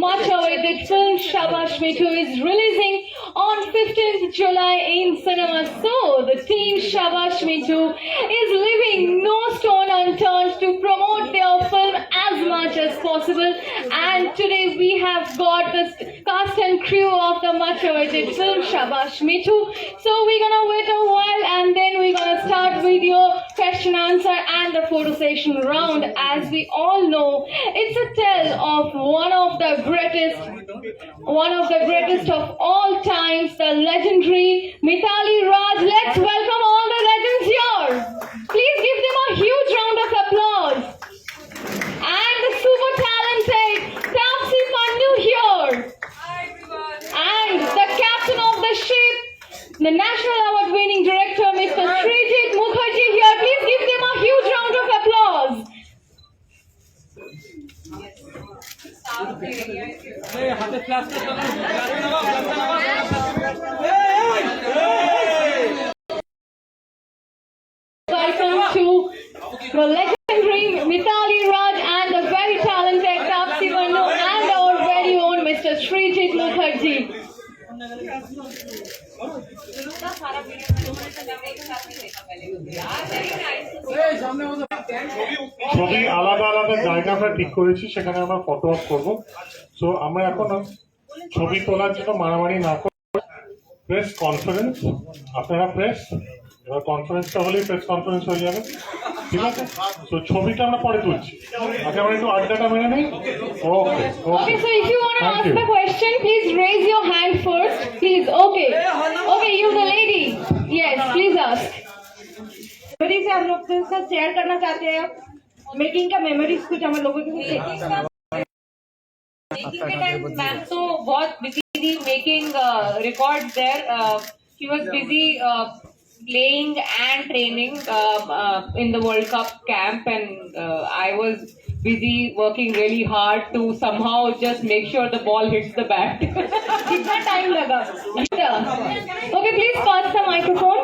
much-awaited film Shabaash Mithu is releasing on 15th July in cinemas. So, the team Shabaash Mithu is leaving no stone unturned to promote their film as much as possible. And today we have got the cast and crew of the much-awaited film Shabaash Mithu. So, we're gonna wait a while and then we're gonna start with your question answer and the photo session round. As we all know, it's a tale of one of the greatest of all times, the legendary Mithali Raj. Let's welcome all the legends here. Please give them a huge round of applause. And the super talented Taapsee Pannu here. Hi everyone. And the captain of the ship, the National Award winning director, Mr. Srijit Mukherjee here. Please give them a huge round of applause. Welcome to the legendary Mithali Raj and the very talented Taapsee Pannu and our very own Mr. Srijit Mukherjee. ছবি আলাদা আলাদা জায়গা আমরা ঠিক করেছি, সেখানে আমরা photo of করবো। সো আমরা এখন ছবি তোলার জন্য মারামারি না করে প্রেস কনফারেন্স, আপনারা প্রেস, এবার কনফারেন্সটা হলেই প্রেস কনফারেন্স হয়ে যাবে, ঠিক আছে? তো ছবিটা আমরা পরে তুলছি, আগে আমরা একটু আড্ডাটা মেনে নেই। ওকে Okay, so if you want to ask the question, please raise your hand first. Please, okay. Okay, you the lady. Yes, please ask. Memory से हम लोग के साथ शेयर करना चाहते हैं मेकिंग का मेमोरीज कुछ हम लोगों के साथ मेकिंग के टाइम मैम तो बहुत बिजी थी making records there she was busy playing and training in the World Cup camp, and I was busy working really hard to somehow just make sure the ball hits the bat. Kitna time laga? Okay, please pass the microphone.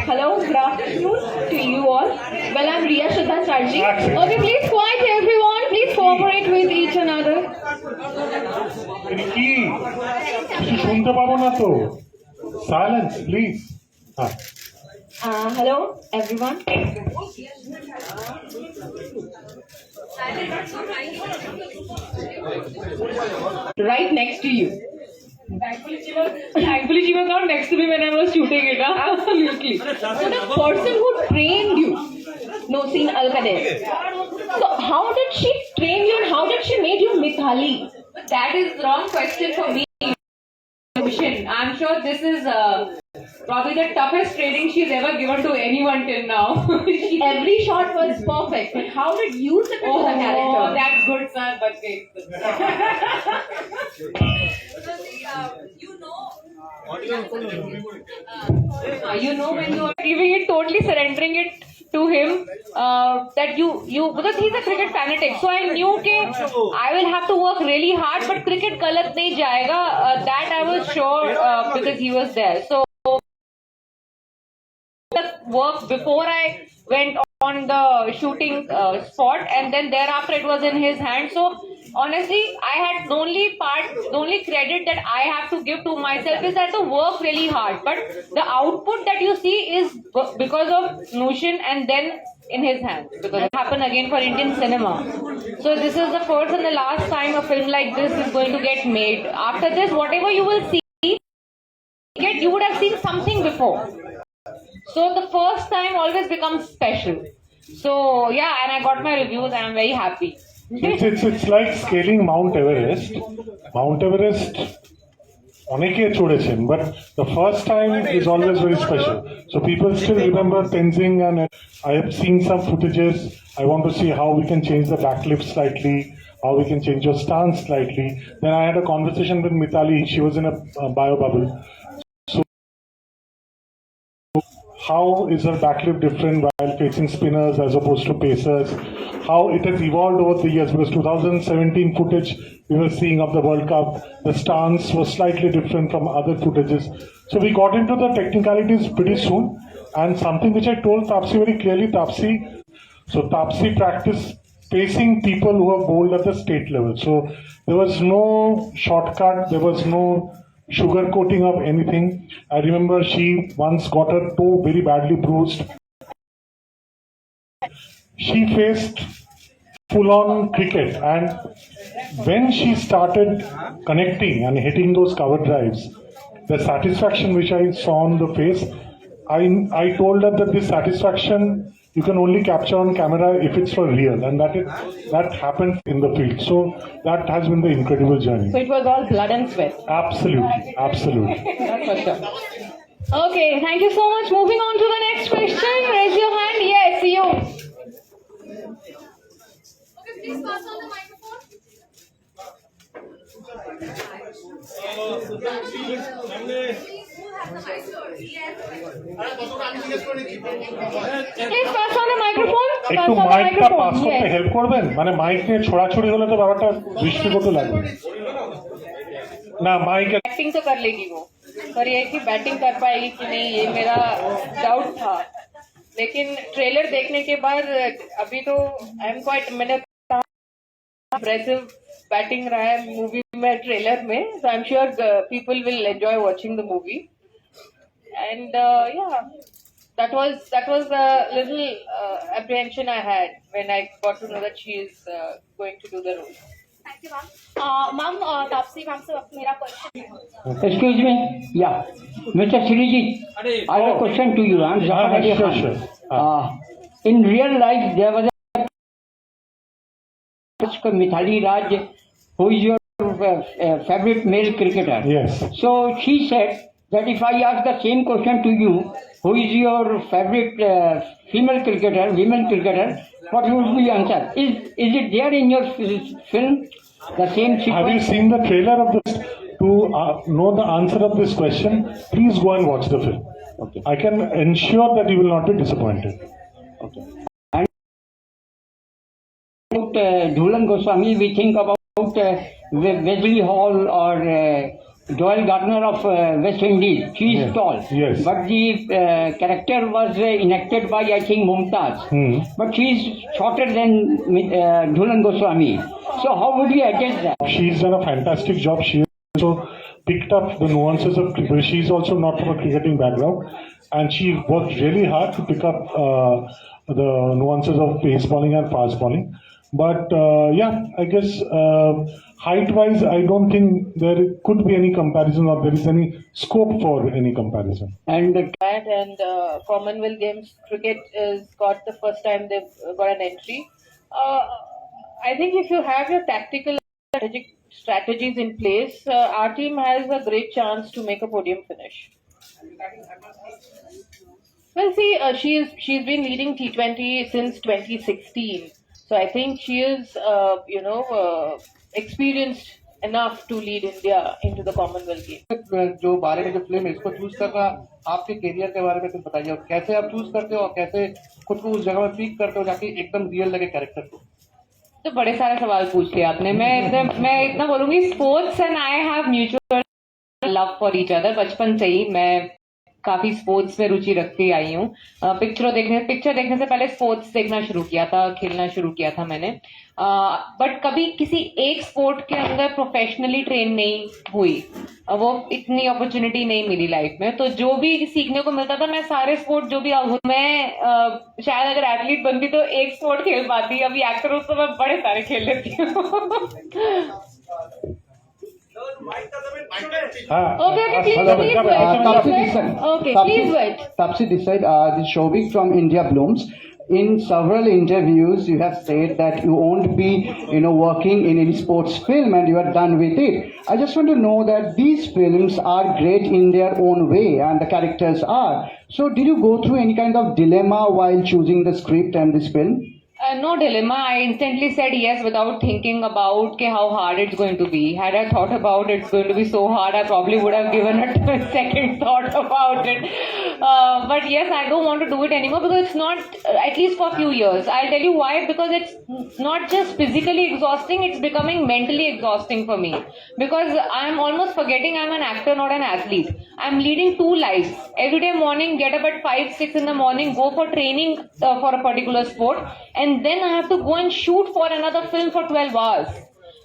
Hello, good afternoon to you all. Well, I'm Riya Shraddha Charji. Okay, please quiet everyone. Please cooperate with each another. কি কিছু শুনতে পাবো না তো, silence please. Hello, everyone. Right next to you. Thankfully she was not next to me when I was shooting it. Absolutely. So the person who trained you, Nosin Alkader. So how did she train you and how did she make you Mithali? That is the wrong question for me. I'm sure this is probably the toughest training she's ever given to anyone till now. Every shot was perfect, but how did you step into the character? Oh, that's good, sir, but wait. You know when you are giving it, totally surrendering it to him, that you because he's a cricket fanatic, so I knew that I will have to work really hard, but cricket galat nahi jayega, that I was sure because he was there. So the work before I went on the shooting spot, and then thereafter it was in his hand. So honestly, I had the only credit that I have to give to myself is that to work really hard, but the output that you see is because of Nushin and then in his hands, because it happened again for Indian cinema. So this is the first and the last time a film like this is going to get made. After this, whatever you will see, you would have seen something before. So the first time always becomes special. So yeah, and I got my reviews and I'm very happy. It's like scaling Mount Everest. Mount Everest অনেকে চড়েছেন, but the first time is always very special. So people still remember Tenzing, and I have seen some footages. I want to see how we can change the backlift slightly, how we can change your stance slightly. Then I had a conversation with Mithali. She was in a bio bubble. How is her backlift different while facing spinners as opposed to pacers? How it has evolved over the years, because 2017 footage we were seeing of the World Cup, the stance was slightly different from other footages. So we got into the technicalities pretty soon, and something which I told Taapsee very clearly, Taapsee practice facing people who are bowled at the state level. So there was no shortcut, there was no sugarcoating of anything. I remember she once got her toe very badly bruised. She faced full-on cricket, and when she started connecting and hitting those cover drives, the satisfaction which I saw on the face, I told her that this satisfaction you can only capture on camera if it's for real, and that happened in the field. So that has been the incredible journey. So it was all blood and sweat. Absolutely, absolutely. That's for sure. Okay, thank you so much. Moving on to the next question. Raise your hand. Yes, you. Okay, please pass on the microphone. Please pass on the microphone. একটু মাইকটা pass করতে help করবেন, মানে mic নিয়ে ছোড়াছুড়ি হলে তো ব্যাপারটা দৃষ্টিগত লাগবে না। মাইক बैटिंग तो कर लेगी वो, पर ये कि बैटिंग कर पाएगी कि नहीं ये मेरा डाउट था। लेकिन ट्रेलर देखने के बाद अभी तो आई एम क्वाइट, मैंने इम्प्रेसिव बैटिंग रहा है मूवी में, ट्रेलर में। So I am sure people will enjoy watching the movie and या that was a little apprehension I had when I got to know that she is going to do the role. Thank you, ma'am. Ma'am, Tapsi ma'am से मेरा question. Excuse me. Yeah. Mr. Srijit, I have a question to you. I'm Zafar Ali Khan. sure. In real life, there was a Mithali Raj, who is your favorite male cricketer. Yes. So she said that if I ask the same question to you, who is your favorite female cricketer, women cricketer, what would be the answer? Is it there in your film? The same sequence? Have you seen the trailer of this? To know the answer of this question, please go and watch the film. Okay. I can ensure that you will not be disappointed. Okay. And about Jhulan Goswami, we think about Wesley Hall or Doyle Gardner of West Indies. She is Yes. tall. Yes. But the character was enacted by, I think, Mumtaz. But she is shorter than Jhulan Goswami. So how would you adjust that? She's done a fantastic job. She also picked up the nuances of cricket. She's also not from a cricketing background, and she worked really hard to pick up the nuances of pace bowling and fast bowling. But yeah, I guess height-wise, I don't think there could be any comparison or there is any scope for any comparison. And And Commonwealth Games cricket is got the first time they've got an entry. I think if you have your tactical strategies in place, our team has a great chance to make a podium finish. Well, see, she's been leading T20 since 2016, so I think she is, experienced enough to lead India into the Commonwealth Games. जो बारे में जो film है इसको choose करना, आपके career के बारे में कुछ बताइए, और कैसे आप चूज करते हो और कैसे खुद को उस जगह में पीक करते हो जाके एकदम रियल लगे कैरेक्टर को। तो बड़े सारे सवाल पूछ लिया आपने। मैं इतना बोलूंगी, sports and I have mutual love for each other. बचपन से ही मैं काफी स्पोर्ट्स में रुचि रखती आई हूँ। पिक्चर देखने से पहले स्पोर्ट्स देखना शुरू किया था, खेलना शुरू किया था मैंने। बट कभी किसी एक स्पोर्ट के अंदर प्रोफेशनली ट्रेन नहीं हुई, वो इतनी अपॉर्चुनिटी नहीं मिली लाइफ में। तो जो भी सीखने को मिलता था, मैं सारे स्पोर्ट जो भी मैं शायद अगर एथलीट बनती तो एक स्पोर्ट खेल पाती, अभी एक्टर हूँ तो मैं बड़े सारे खेल लेती हूँ। Okay, please wait. Okay, please wait. Tapsi this side, this is Shobik from India Blooms. In several interviews, you have said that you won't be, working in any sports film, and you are done with it. I just want to know that these films are great in their own way, and the characters are. So, did you go through any kind of dilemma while choosing the script and this film? No dilemma. I instantly said yes without thinking about how hard it's going to be. Had I thought about it's going to be so hard, I probably would have given it a second thought about it. But yes, I don't want to do it anymore because it's not, at least for a few years. I'll tell you why. Because it's not just physically exhausting, it's becoming mentally exhausting for me. Because I'm almost forgetting I'm an actor, not an athlete. I'm leading two lives. Every day morning, get up at 5, 6 in the morning, go for training for a particular sport, and and then I have to go and shoot for another film for 12 hours.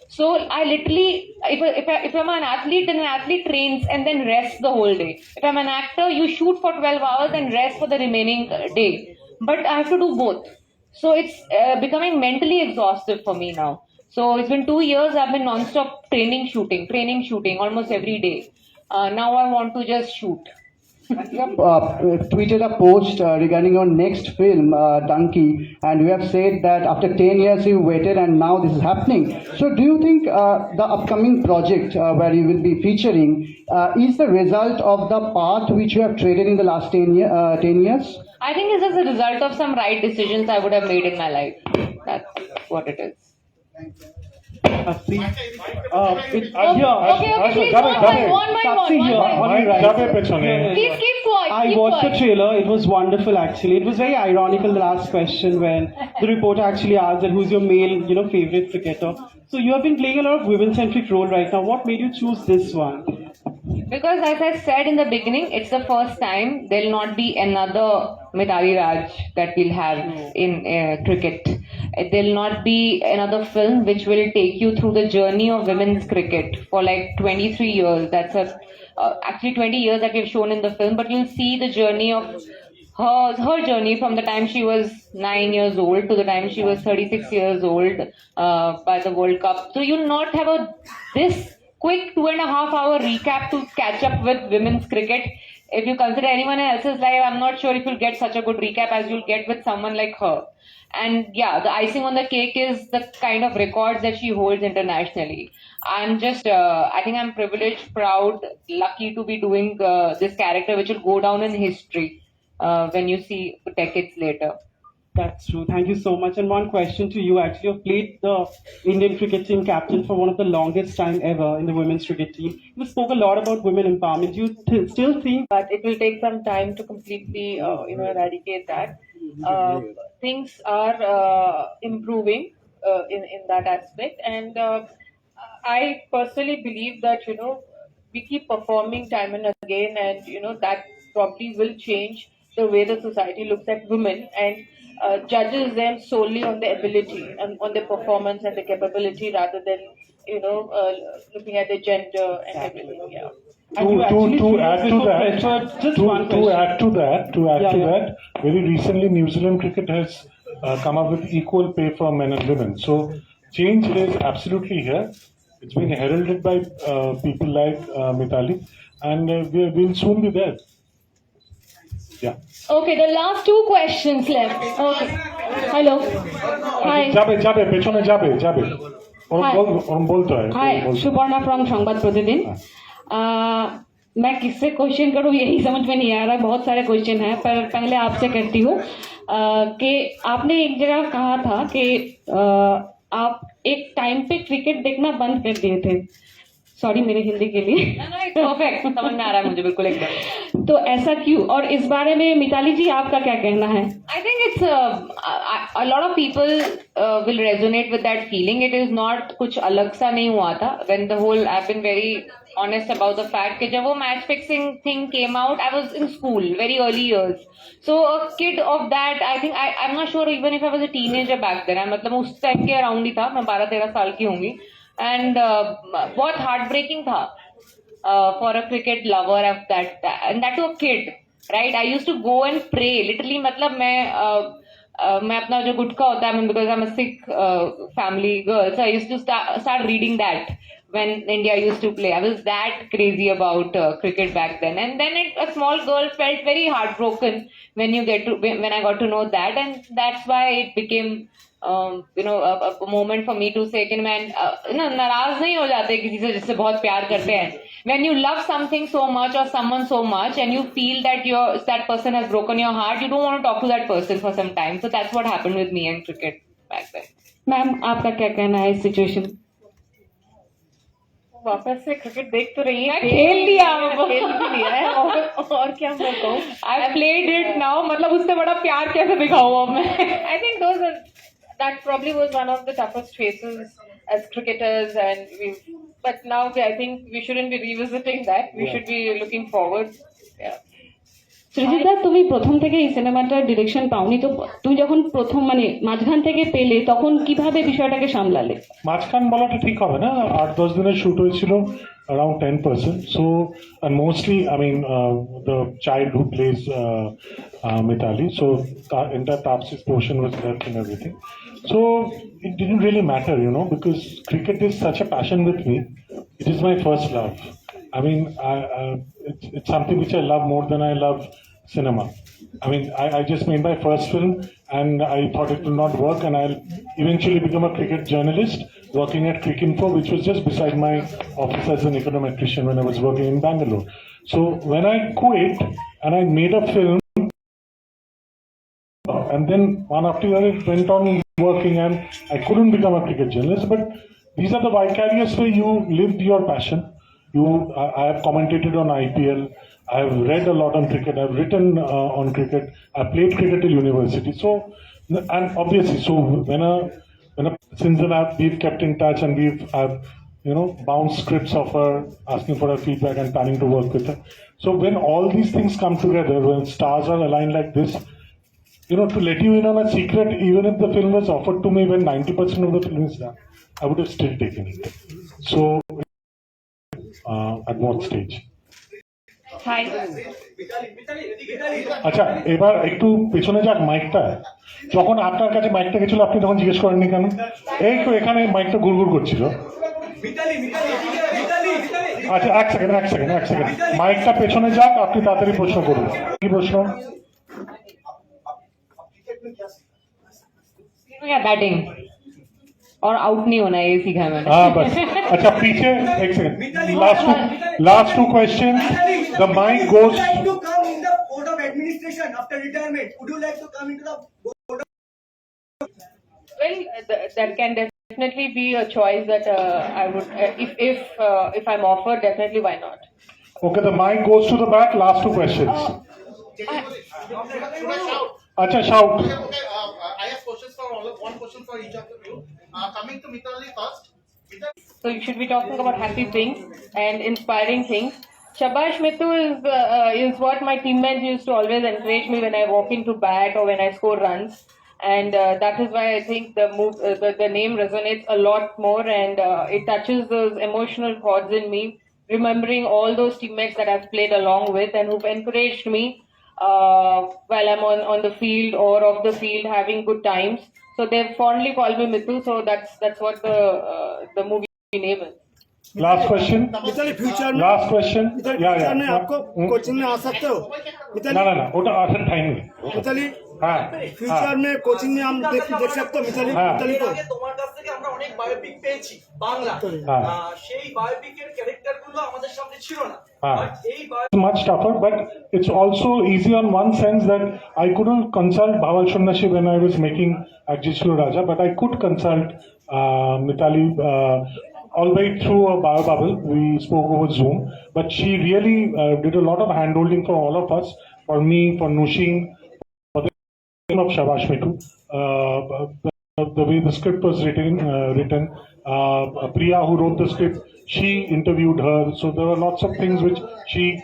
So I literally, if I'm an athlete, then an athlete trains and then rests the whole day. If I'm an actor, you shoot for 12 hours and rest for the remaining day. But I have to do both. So it's becoming mentally exhaustive for me now. So it's been 2 years I've been non-stop training, shooting almost every day. Now I want to just shoot. You have tweeted a post regarding your next film, Donkey, and you have said that after 10 years you waited and now this is happening. So do you think the upcoming project where you will be featuring is the result of the path which you have traded in the last 10 years? I think it's just a result of some right decisions I would have made in my life. That's what it is. Okay, please one by one. Please keep quiet. I keep watched quiet. the trailer. It was wonderful, actually. It was very ironical, the last question, when the reporter actually asked that who's your male, favorite cricketer. So you have been playing a lot of women-centric role right now. What made you choose this one? Because as I said in the beginning, it's the first time there'll not be another Mithali Raj that we'll have in cricket. There'll not be another film which will take you through the journey of women's cricket for like 23 years. That's actually 20 years that we've shown in the film, but you'll see the journey of her journey from the time she was 9 years old to the time she was 36 years old by the World Cup. So you'll not have this quick 2.5 hour recap to catch up with women's cricket. If you consider anyone else's life, I'm not sure if you'll get such a good recap as you'll get with someone like her. And yeah, the icing on the cake is the kind of records that she holds internationally. I'm just, I think I'm privileged, proud, lucky to be doing this character which will go down in history when you see decades later. That's true. Thank you so much. And one question to you, actually. You've played the Indian cricket team captain for one of the longest time ever in the women's cricket team. You spoke a lot about women empowerment. Do you still think but it will take some time to completely, eradicate that. Things are improving in that aspect, and I personally believe that we keep performing time and again, and that probably will change the way the society looks at women and judges them solely on their ability and on their performance and their capability rather than looking at their gender and everything. Yeah. To add to that, very recently New Zealand cricket has come up with equal pay for men and women. So change is absolutely here. It's been heralded by people like Mithali, and we'll soon be there. Yeah. Okay, the last 2 questions left. Okay. Hello. Hi. যাবে পেছনে যাবে ওরম বলতে হয় हाय Suparna from Sambad प्रतिदिन मैं किससे question करूं यही समझ में नहीं आ रहा है। बहुत सारे क्वेश्चन हैं, पर पहले आपसे करती हूँ कि आपने एक जगह कहा था कि आप एक टाइम पे क्रिकेट देखना बंद कर दिए थे। सॉरी मेरे हिंदी के लिए। परफेक्ट, समझ में आ रहा है मुझे बिल्कुल एकदम। तो ऐसा क्यों, और इस बारे में मिताली जी आपका क्या कहना है? I think it's a lot of people will resonate with that feeling. It is not कुछ अलग सा नहीं हुआ था. When the whole, I've been very honest about the fact कि जब वो match fixing thing came out, I was in school, very early years. So a kid of that, I think I'm not sure even if I was a teenager back then. मतलब उस time के around ही था, मैं 12-13 साल की होंगी. And बहुत heartbreaking था for a cricket lover of that, and that to a kid, right? I used to go and pray literally. मतलब मैं अपना जो गुटखा होता है, because I'm a Sikh family girl, so I used to start reading that when India used to play. I was that crazy about cricket back then, and then a small girl felt very heartbroken when I got to know that, and that's why it became a moment for me to say कि मैं नाराज नहीं हो जाते किसी से जिससे बहुत प्यार करते हैं. When you love something so much or someone so much and you feel that that person has broken your heart, you don't want to talk to that person for some time. So that's what happened with me and cricket back then. Ma'am आपका क्या कहना है इस situation? वापस से cricket देख तो रही है, खेल लिया है और क्या मैं कहूँ. I played it now. मतलब उससे बड़ा प्यार कैसे दिखाऊँ अब मैं? I think that probably was one of the toughest phases as cricketers, but now I think we shouldn't be revisiting that. We should be looking forward. Yeah. Srijita, তুমি প্রথম থেকে এই সিনেমাটার ডিরেকশন পাওনি, তো তুমি যখন প্রথম মানে মাঝখান থেকে পেলে তখন কিভাবে বিষয়টাকে সামলালে? মাঝখান বলাটা ঠিক হবে না, 8-10 দিনের শুট হয়েছিল, around 10%. So, and mostly, I mean, the child who plays Mitali, so the entire Tapsi's portion was left and everything. So it didn't really matter, because cricket is such a passion with me. It is my first love. I mean, it's something which I love more than I love cinema. I mean, I just made my first film and I thought it would not work, and I'll eventually become a cricket journalist working at Cricinfo, which was just beside my office as an econometrician when I was working in Bangalore. So when I quit and I made a film, and then one after the other it went on working, and I couldn't become a cricket journalist. But these are the vicarious way you lived your passion. I have commentated on IPL. I have read a lot on cricket. I have written on cricket. I played cricket till university. So, and obviously, so since then we've kept in touch, and I've bounced scripts of her, asking for her feedback and planning to work with her. So when all these things come together, when stars are aligned like this, to let you in on a secret, even if the film was offered to me when 90% of the film is done, I would have still taken it. So, at what stage? Hi. আচ্ছা, এবার একটু পেছনে যাক মাইকটা। যখন আপনার কাছে মাইকটা গেছিল আপনি তখন জিজ্ঞেস করেননি কেন? এই তো এখানে মাইকটা গুড়গুড় করছিল। আচ্ছা, এক সেকেন্ড, মাইকটা পেছনে যাক, আপনি তাড়াতাড়ি প্রশ্ন করুন। কি প্রশ্ন? बैटिंग और आउट नहीं होना है, ये सीखा है मैंने। हाँ बस। अच्छा, पीछे एक second, last two question. The mic goes to come in the board of administration after retirement. Would you like to come into the board of... Well, that can definitely be a choice that I would, if I'm offered, definitely why not. Okay, the mic goes to the back. Last two questions. Acha, shout. Okay, I have questions for all of one question for each of you. Coming to Mitali first. So you should be talking about happy things and inspiring things. Shabaash Mithu is what my teammates used to always encourage me when I walk into bat or when I score runs, and that is why I think the name resonates a lot more, and it touches those emotional chords in me, remembering all those teammates that I've played along with and who've encouraged me while I'm on the field or off the field, having good times. So they've fondly called me Mithu, so that's what the movie name is. Last question. Future Last question. Future में आपको coaching में आ सकते हो ना ওটা আসার time নেই। मिताली হ্যাঁ, फ्यूचर में कोचिंग में हम देख सकते हो मिताली को। তোমার কাছ থেকে আমরা অনেক বায়োপিক পেয়েছি বাংলা, সেই বায়োপিকের ক্যারেক্টারগুলো আমাদের সামনে ছিল না। It's much tougher, but it's also easy on one sense that I couldn't consult Bhaval Shunnashi when I was making Ajishlu Raja, but I could consult Mitali albeit through a bio bubble. We spoke over Zoom, but she really did a lot of hand-holding for all of us, for me, for Nushin, for the team of Shabaash Mithu. The way the script was written, Priya, who wrote the script, she interviewed her. So there were lots of things which she